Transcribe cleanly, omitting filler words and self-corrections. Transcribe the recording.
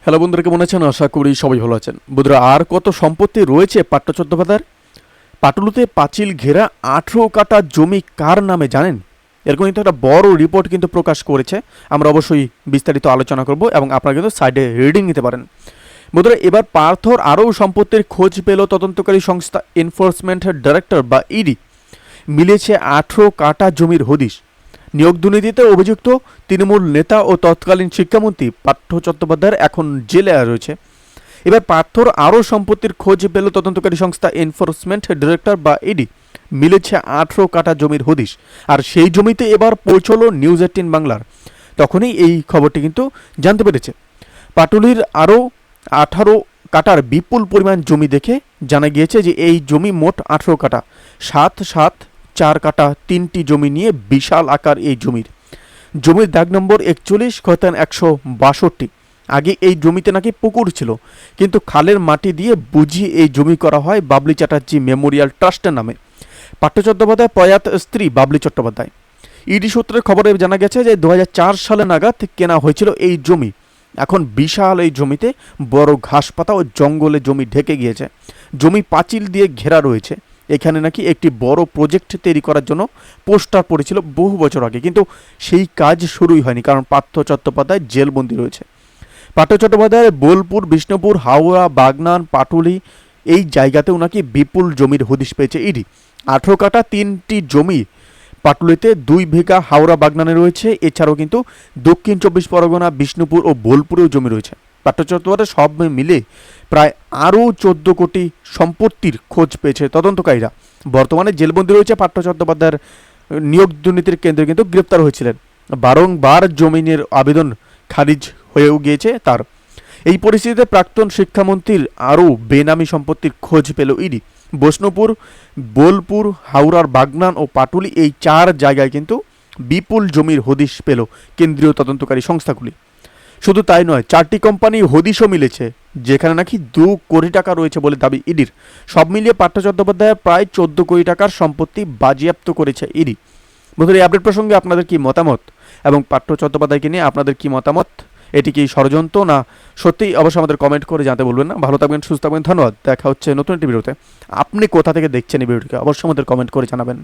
Hello বন্ধুরা, কেমন আছেন? আশা করি সবাই ভালো আছেন। বন্ধুরা, আর কত সম্পত্তি রয়েছে পাট্ট চট্টোপাধ্যায়ের? পাটুলিতে পাঁচিল ঘেরা 18 কাঠা জমি কার নামে জানেন? এরকম কিন্তু একটা বড় রিপোর্ট কিন্তু প্রকাশ করেছে। আমরা অবশ্যই বিস্তারিত আলোচনা করব এবং আপনারা কিন্তু সাইডে রিডিং নিতে পারেন। বন্ধুরা, এবার পার্থর আরও সম্পত্তির খোঁজ পেল তদন্তকারী সংস্থা এনফোর্সমেন্ট ডাইরেক্টর বা ইডি। মিলেছে 18 কাঠা জমির হদিশ। নিয়োগ দুর্নীতিতে অভিযুক্ত তৃণমূল নেতা ও তৎকালীন শিক্ষামন্ত্রী পার্থ চট্টোপাধ্যায়ের এখন জেলে রয়েছে। এবার পার্থর আরও সম্পত্তির খোঁজ পেল তদন্তকারী সংস্থা এনফোর্সমেন্ট ডাইরেক্টর বা ইডি। মিলেছে 18 কাঠা জমির হদিশ, আর সেই জমিতে এবার পৌঁছলো নিউজ 18 বাংলার। তখনই এই খবরটি কিন্তু জানতে পেরেছে। পাটুলির আরও 18 কাঠার বিপুল পরিমাণ জমি দেখে জানা গিয়েছে যে এই জমি মোট 18 কাঠা, 7-7-4 কাঠা 3টি জমি নিয়ে বিশাল আকার এই জমির দাগ নম্বর 41 খতিয়ান 162। আগে এই জমিতে নাকি পুকুর ছিল, কিন্তু খালের মাটি দিয়ে বুঝিয়ে এই জমি করা হয় বাবলি চ্যাটার্জি মেমোরিয়াল ট্রাস্টের নামে। পার্থ চট্টোপাধ্যায় প্রয়াত স্ত্রী বাবলি চট্টোপাধ্যায়। ইডি সূত্রের খবরে জানা গেছে যে 2004 সালে নাগাদ কেনা হয়েছিল এই জমি। এখন বিশাল এই জমিতে বড় ঘাসপাতা ও জঙ্গলে জমি ঢেকে গিয়েছে। জমি পাঁচিল দিয়ে ঘেরা রয়েছে। এখানে নাকি একটি বড় প্রজেক্ট তৈরি করার জন্য পোস্টার পড়েছিল বহু বছর আগে, কিন্তু সেই কাজ শুরুই হয়নি, কারণ পার্থ চট্টোপাধ্যায় জেলবন্দি রয়েছে। পার্থ চট্টোপাধ্যায়ের বোলপুর, বিষ্ণুপুর, হাওড়া, বাগনান, পাটুলি এই জায়গাতেও নাকি বিপুল জমির হদিশ পেয়েছে ইডি। 18 কাঠা 3টি জমি পাটুলিতে, 2 বিঘা হাওড়া বাগনানে রয়েছে। এছাড়াও কিন্তু দক্ষিণ 24 পরগনা, বিষ্ণুপুর ও বোলপুরেও জমি রয়েছে। পার্থ চট্টোপাধ্যায় সব মিলে প্রায় আরও 14 কোটি সম্পত্তির খোঁজ পেয়েছে তদন্তকারীরা। বর্তমানে জেলবন্দি রয়েছে পার্থ চট্টোপাধ্যায়ের। নিয়োগ দুর্নীতির কেন্দ্রে কিন্তু গ্রেপ্তার হয়েছিলেন। বারংবার জমিনের আবেদন খারিজ হয়েও গিয়েছে তার। এই পরিস্থিতিতে প্রাক্তন শিক্ষামন্ত্রীর আরও বেনামি সম্পত্তির খোঁজ পেল ইডি। বৈষ্ণবপুর, বোলপুর, হাওড়ার বাগনান ও পাটুলি এই 4 জায়গায় কিন্তু বিপুল জমির হদিশ পেল কেন্দ্রীয় তদন্তকারী সংস্থাগুলি। শুধু তাই নয়, 4টি কোম্পানি হদিশও মিলেছে, যেখানে নাকি 2 কোটি টাকা রয়েছে বলে দাবি ইডির। সব মিলিয়ে পার্থ চট্টোপাধ্যায় প্রায় 14 কোটি টাকার সম্পত্তি বাজেয়াপ্ত করেছে ইডি। বন্ধুরা, এই আপডেট প্রসঙ্গে আপনাদের কি মতামত এবং পার্থ চট্টোপাধ্যায়কে নিয়ে আপনাদের কি মতামত? এটি কি ষড়যন্ত্র না সত্যিই? অবশ্যই আমাদের কমেন্ট করে জানতে বলবেন না। ভালো থাকবেন, সুস্থ থাকবেন, ধন্যবাদ। দেখা হচ্ছে নতুন একটি ভিডিওতে। আপনি কোথা থেকে দেখছেন এই ভিডিওটিকে অবশ্যই আমাদের কমেন্ট করে জানাবেন।